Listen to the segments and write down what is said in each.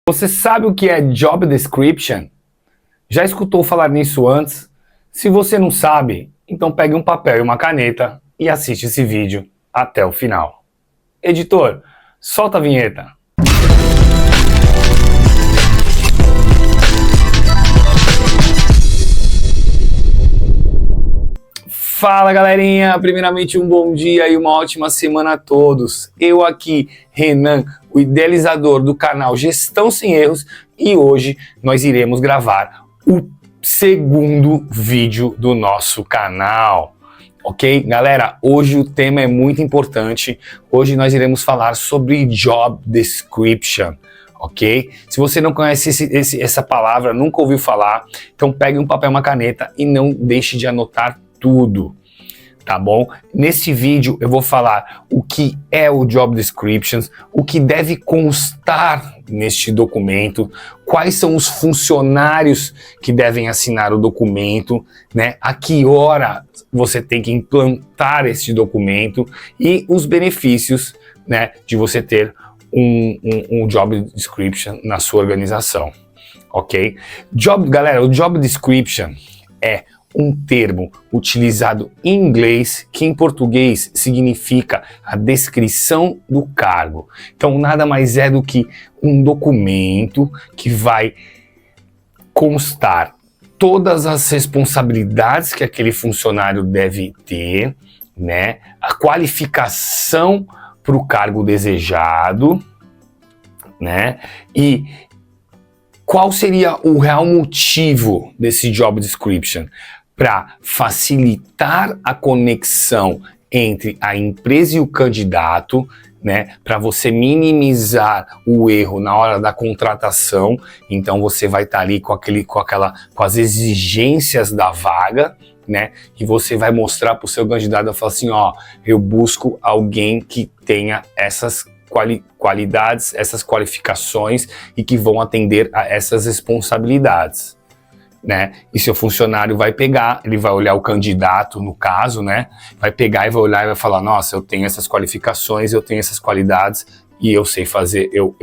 Você sabe o que é Job Description? Já escutou falar nisso antes? Se você não sabe, então pegue um papel e uma caneta e assiste esse vídeo até o final. Editor, solta a vinheta. Fala galerinha, primeiramente um bom dia e uma ótima semana a todos. Eu aqui, Renan, o idealizador do canal Gestão Sem Erros, e hoje nós iremos gravar o segundo vídeo do nosso canal. Ok? Galera, hoje o tema é muito importante. Hoje nós iremos falar sobre Job Description. Ok? Se você não conhece essa palavra, nunca ouviu falar, então pegue um papel e uma caneta e não deixe de anotar tudo, tá bom? Nesse vídeo eu vou falar o que é o Job Descriptions, o que deve constar neste documento, quais são os funcionários que devem assinar o documento, né? A que hora você tem que implantar este documento e os benefícios, né, de você ter um Job Description na sua organização, ok? Galera, o Job Description é um termo utilizado em inglês que em português significa a descrição do cargo. Então nada mais é do que um documento que vai constar todas as responsabilidades que aquele funcionário deve ter, né? A qualificação para o cargo desejado, né? E qual seria o real motivo desse Job Description? Para facilitar a conexão entre a empresa e o candidato, né? Para você minimizar o erro na hora da contratação. Então você vai estar ali com as exigências da vaga, né? E você vai mostrar para o seu candidato e falar assim, ó, eu busco alguém que tenha essas qualidades, essas qualificações e que vão atender a essas responsabilidades, né? E seu funcionário vai pegar, ele vai olhar o candidato, no caso, né? Vai pegar e vai olhar e vai falar, nossa, eu tenho essas qualificações, eu tenho essas qualidades e eu sei fazer, eu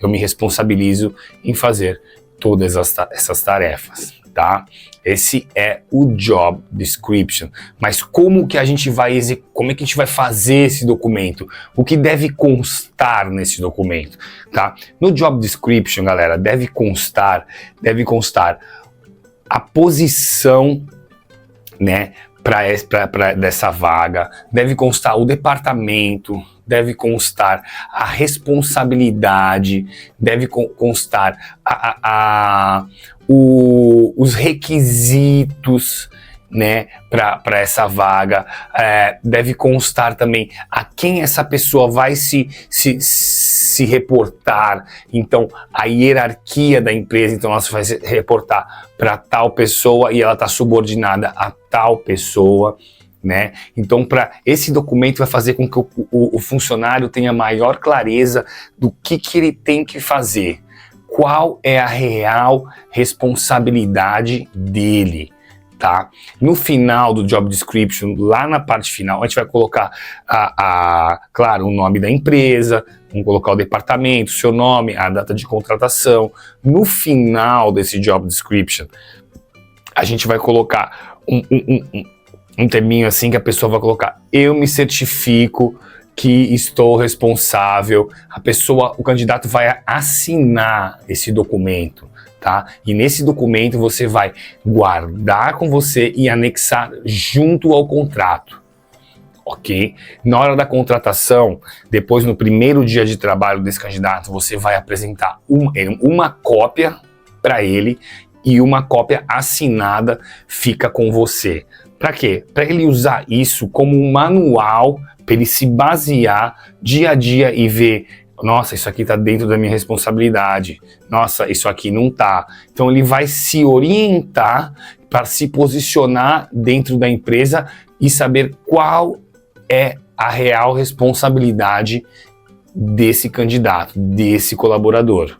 me responsabilizo em fazer todas essas tarefas, tá? Esse é o Job Description. Mas como que a gente vai fazer esse documento? O que deve constar nesse documento, tá? No Job Description, galera, deve constar a posição, né, dessa vaga, deve constar o departamento, deve constar a responsabilidade, deve constar os requisitos, né, para essa vaga, deve constar também a quem essa pessoa vai se reportar, então a hierarquia da empresa, então ela vai se reportar para tal pessoa e ela está subordinada a tal pessoa, né? Então esse documento vai fazer com que o funcionário tenha maior clareza do que ele tem que fazer, qual é a real responsabilidade dele. Tá? No final do Job Description, lá na parte final, a gente vai colocar, claro, o nome da empresa, vamos colocar o departamento, o seu nome, a data de contratação. No final desse Job Description, a gente vai colocar um terminho assim que a pessoa vai colocar, eu me certifico que estou responsável. O candidato vai assinar esse documento, tá? E nesse documento você vai guardar com você e anexar junto ao contrato, ok? Na hora da contratação, depois no primeiro dia de trabalho desse candidato, você vai apresentar uma cópia para ele e uma cópia assinada fica com você. Para quê? Para ele usar isso como um manual, para ele se basear dia a dia e ver, nossa, isso aqui está dentro da minha responsabilidade, nossa, isso aqui não está. Então ele vai se orientar para se posicionar dentro da empresa e saber qual é a real responsabilidade desse candidato, desse colaborador.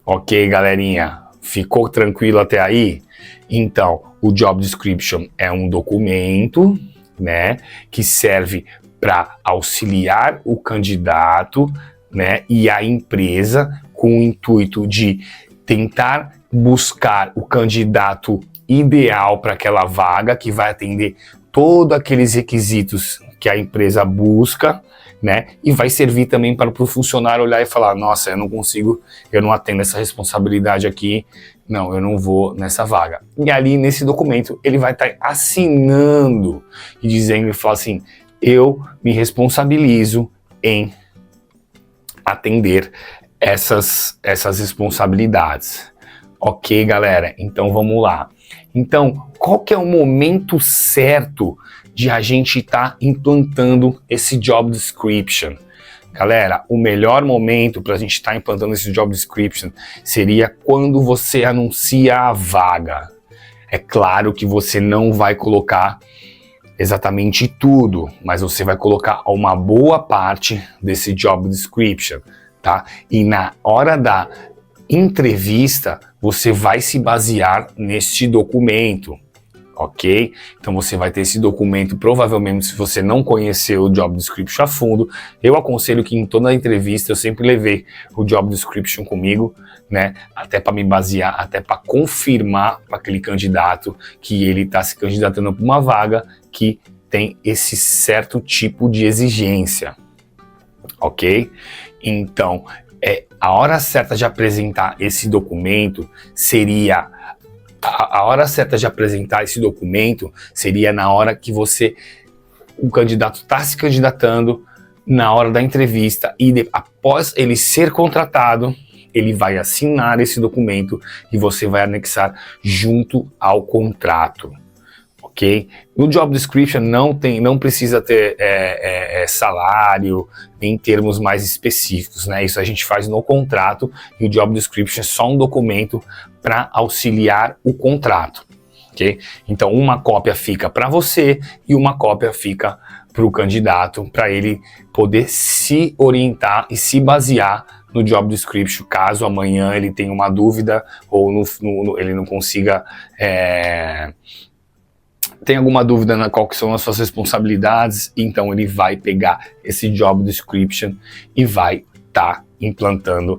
Ok, galerinha? Ficou tranquilo até aí? Então, o Job Description é um documento, né, que serve para auxiliar o candidato, né, e a empresa com o intuito de tentar buscar o candidato ideal para aquela vaga, que vai atender todos aqueles requisitos que a empresa busca, né? E vai servir também para o funcionário olhar e falar, nossa, eu não consigo, eu não atendo essa responsabilidade aqui, não, eu não vou nessa vaga. E ali, nesse documento, ele vai estar assinando e dizendo, ele fala assim, eu me responsabilizo em atender essas responsabilidades. Ok, galera? Então vamos lá. Então, qual que é o momento certo de a gente estar implantando esse job description? Galera, o melhor momento para a gente estar implantando esse job description seria quando você anuncia a vaga. É claro que você não vai colocar exatamente tudo, mas você vai colocar uma boa parte desse job description, tá? E na hora da entrevista, você vai se basear neste documento, ok? Então você vai ter esse documento, provavelmente se você não conheceu o job description a fundo, eu aconselho que em toda a entrevista eu sempre levei o job description comigo, né? Até para me basear, até para confirmar para aquele candidato que ele está se candidatando para uma vaga que tem esse certo tipo de exigência, ok? Então, a hora certa de apresentar esse documento seria a hora certa de apresentar esse documento seria na hora que o candidato está se candidatando, na hora da entrevista, e após ele ser contratado, ele vai assinar esse documento e você vai anexar junto ao contrato. Ok? No job description não precisa ter salário, nem termos mais específicos, né? Isso a gente faz no contrato e o job description é só um documento para auxiliar o contrato, ok? Então uma cópia fica para você e uma cópia fica para o candidato, para ele poder se orientar e se basear no job description, caso amanhã ele tenha uma dúvida ou ele não consiga... tem alguma dúvida na qual que são as suas responsabilidades, então ele vai pegar esse job description e vai estar implantando,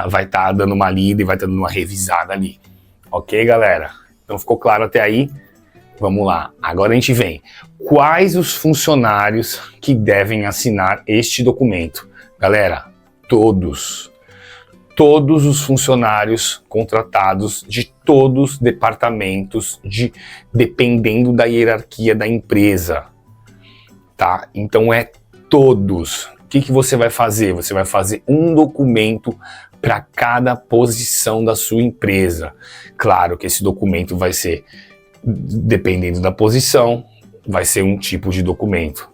vai estar dando uma lida e vai estar dando uma revisada ali. Ok, galera? Então ficou claro até aí? Vamos lá. Agora a gente vem. Quais os funcionários que devem assinar este documento? Galera, todos os funcionários contratados de todos os departamentos, dependendo da hierarquia da empresa, tá? Então é todos. O que você vai fazer? Você vai fazer um documento para cada posição da sua empresa. Claro que esse documento vai ser, dependendo da posição, vai ser um tipo de documento.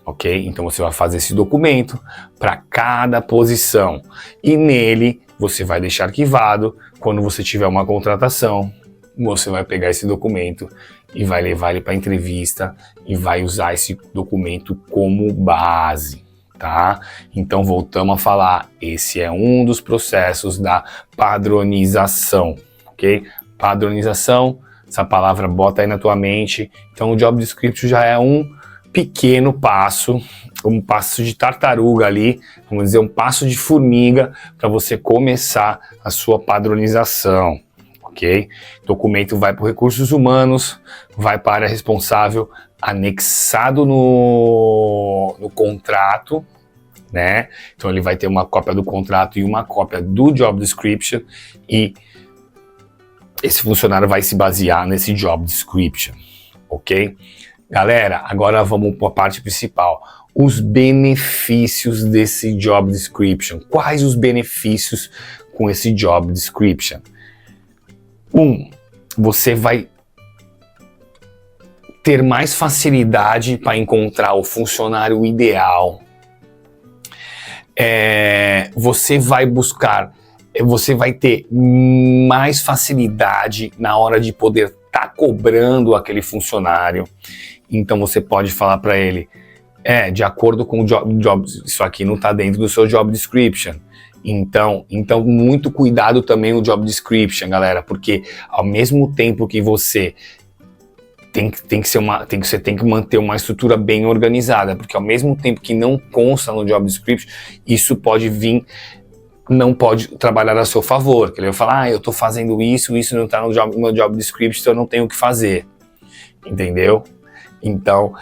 Ok? Então você vai fazer esse documento para cada posição e nele você vai deixar arquivado. Quando você tiver uma contratação, você vai pegar esse documento e vai levar ele para a entrevista e vai usar esse documento como base, tá? Então voltamos a falar, esse é um dos processos da padronização, ok? Padronização, essa palavra bota aí na tua mente. Então o job description já é um pequeno passo, um passo de tartaruga ali, vamos dizer, um passo de formiga para você começar a sua padronização, ok? O documento vai para recursos humanos, vai para a área responsável, anexado no contrato, né? Então ele vai ter uma cópia do contrato e uma cópia do job description e esse funcionário vai se basear nesse job description, ok? Galera, agora vamos para a parte principal. Os benefícios desse job description. Quais os benefícios com esse job description? Você vai ter mais facilidade para encontrar o funcionário ideal. Você vai ter mais facilidade na hora de poder estar cobrando aquele funcionário. Então você pode falar para ele, de acordo com o job, isso aqui não está dentro do seu job description. Então muito cuidado também no job description, galera, porque ao mesmo tempo que você tem que manter uma estrutura bem organizada, porque ao mesmo tempo que não consta no job description, isso pode vir não pode trabalhar a seu favor, que ele vai falar, eu estou fazendo isso não está no meu job description, então eu não tenho o que fazer, entendeu? Então,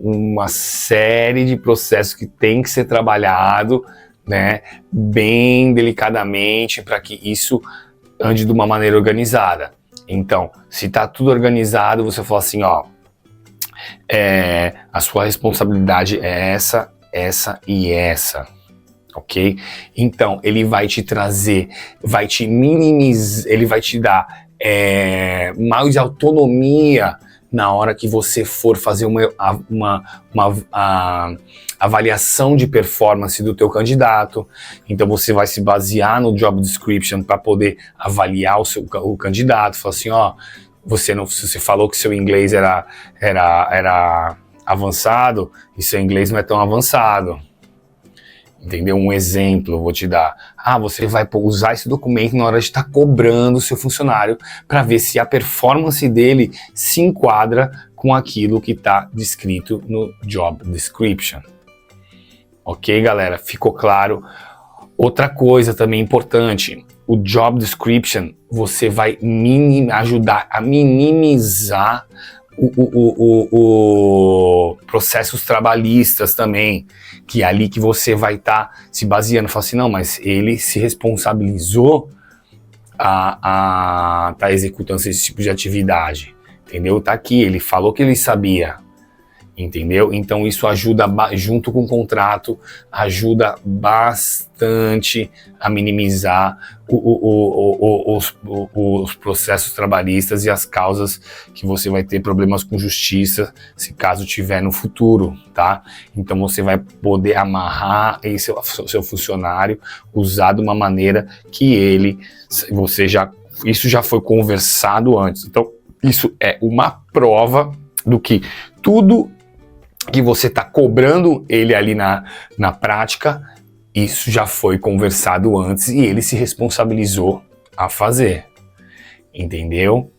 uma série de processos que tem que ser trabalhado, né, bem delicadamente, para que isso ande de uma maneira organizada. Então, se está tudo organizado, você fala assim, ó, a sua responsabilidade é essa e essa, ok? Então, ele vai te trazer, vai te minimizar, ele vai te dar mais autonomia na hora que você for fazer uma avaliação de performance do teu candidato. Então você vai se basear no job description para poder avaliar o candidato. Falar assim, ó, você falou que seu inglês era avançado e seu inglês não é tão avançado. Entendeu? Um exemplo, vou te dar. Você vai usar esse documento na hora de estar cobrando o seu funcionário para ver se a performance dele se enquadra com aquilo que está descrito no job description. Ok, galera? Ficou claro? Outra coisa também importante, o job description, você vai ajudar a minimizar processos trabalhistas também, que é ali que você vai estar se baseando, fala assim, não, mas ele se responsabilizou a tá executando esse tipo de atividade, entendeu? Tá aqui, ele falou que ele sabia, entendeu? Então isso ajuda, junto com o contrato, ajuda bastante a minimizar os processos trabalhistas e as causas que você vai ter problemas com justiça, se caso tiver no futuro, tá? Então você vai poder amarrar seu funcionário, usar de uma maneira que isso já foi conversado antes. Então isso é uma prova do que tudo que você está cobrando ele ali na prática, isso já foi conversado antes e ele se responsabilizou a fazer, entendeu?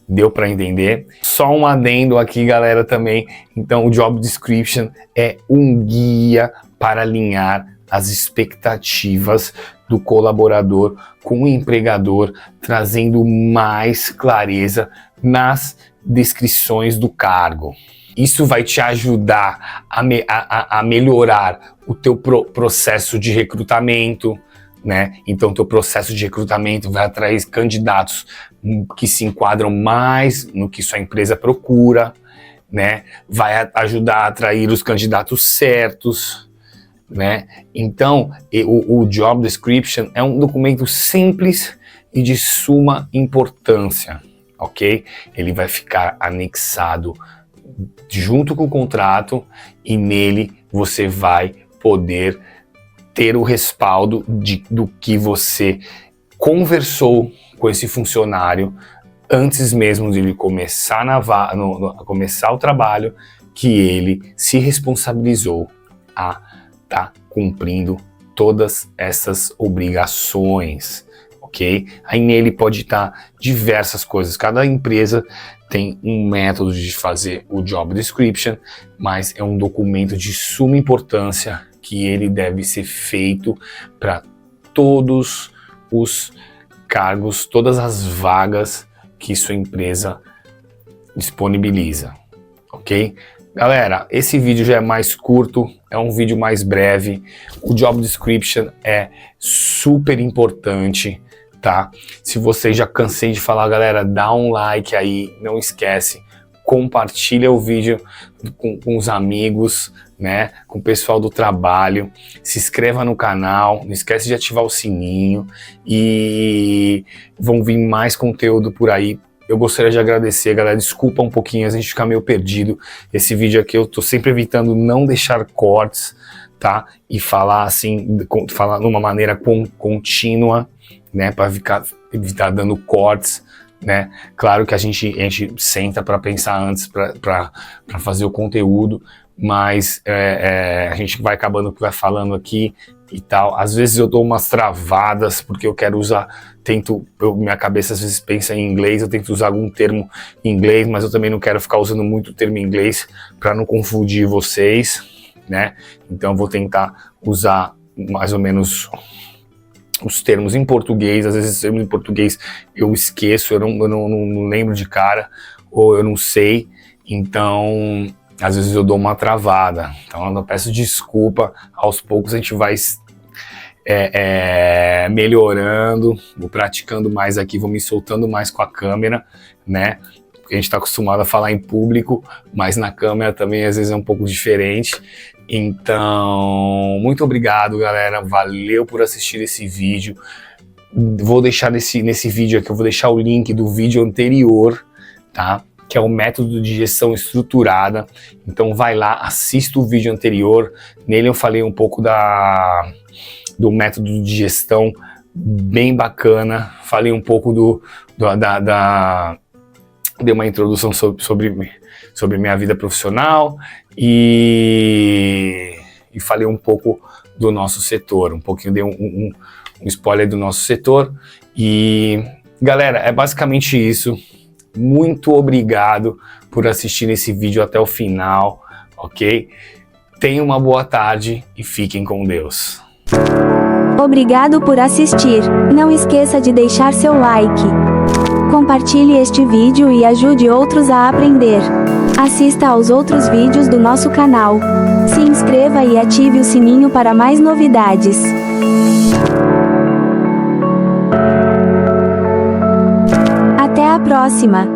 Deu para entender? Só um adendo aqui, galera, também. Então, o Job Description é um guia para alinhar as expectativas do colaborador com o empregador, trazendo mais clareza nas descrições do cargo. Isso vai te ajudar a melhorar o teu processo de recrutamento, né? Então, teu processo de recrutamento vai atrair candidatos que se enquadram mais no que sua empresa procura, né? Vai ajudar a atrair os candidatos certos, né? Então, o Job Description é um documento simples e de suma importância, ok? Ele vai ficar anexado junto com o contrato e nele você vai poder ter o respaldo do que você conversou com esse funcionário antes mesmo de ele começar, começar o trabalho, que ele se responsabilizou a estar cumprindo todas essas obrigações, ok? Aí nele pode estar diversas coisas, cada empresa tem um método de fazer o Job Description, mas é um documento de suma importância que ele deve ser feito para todos os cargos, todas as vagas que sua empresa disponibiliza, ok? Galera, esse vídeo já é mais curto, é um vídeo mais breve, o Job Description é super importante, tá? Se você já cansei de falar, galera, dá um like aí, não esquece, compartilha o vídeo com os amigos, né, com o pessoal do trabalho, se inscreva no canal, não esquece de ativar o sininho e vão vir mais conteúdo por aí. Eu gostaria de agradecer, galera, desculpa um pouquinho, a gente fica meio perdido, esse vídeo aqui eu tô sempre evitando não deixar cortes, tá, e falar assim, falar de uma maneira contínua, né, para evitar dando cortes, né? Claro que a gente senta para pensar antes para fazer o conteúdo, mas a gente vai acabando que vai falando aqui e tal. Às vezes eu dou umas travadas porque eu quero usar, minha cabeça às vezes pensa em inglês, eu tento usar algum termo em inglês, mas eu também não quero ficar usando muito termo em inglês para não confundir vocês, né? Então eu vou tentar usar mais ou menos os termos em português. Às vezes os termos em português eu esqueço, eu não lembro de cara, ou eu não sei, então às vezes eu dou uma travada. Então eu peço desculpa, aos poucos a gente vai melhorando, vou praticando mais aqui, vou me soltando mais com a câmera, né? Porque a gente está acostumado a falar em público, mas na câmera também às vezes é um pouco diferente. Então, muito obrigado, galera, valeu por assistir esse vídeo. Vou deixar nesse vídeo aqui, eu vou deixar o link do vídeo anterior, tá? Que é o método de digestão estruturada. Então vai lá, assista o vídeo anterior, nele eu falei um pouco do método de digestão, bem bacana, falei um pouco dei uma introdução sobre minha vida profissional e falei um pouco do nosso setor, um pouquinho, dei um spoiler do nosso setor. E galera, é basicamente isso. Muito obrigado por assistir esse vídeo até o final, ok? Tenham uma boa tarde e fiquem com Deus. Obrigado por assistir. Não esqueça de deixar seu like. Compartilhe este vídeo e ajude outros a aprender. Assista aos outros vídeos do nosso canal. Se inscreva e ative o sininho para mais novidades. Até a próxima!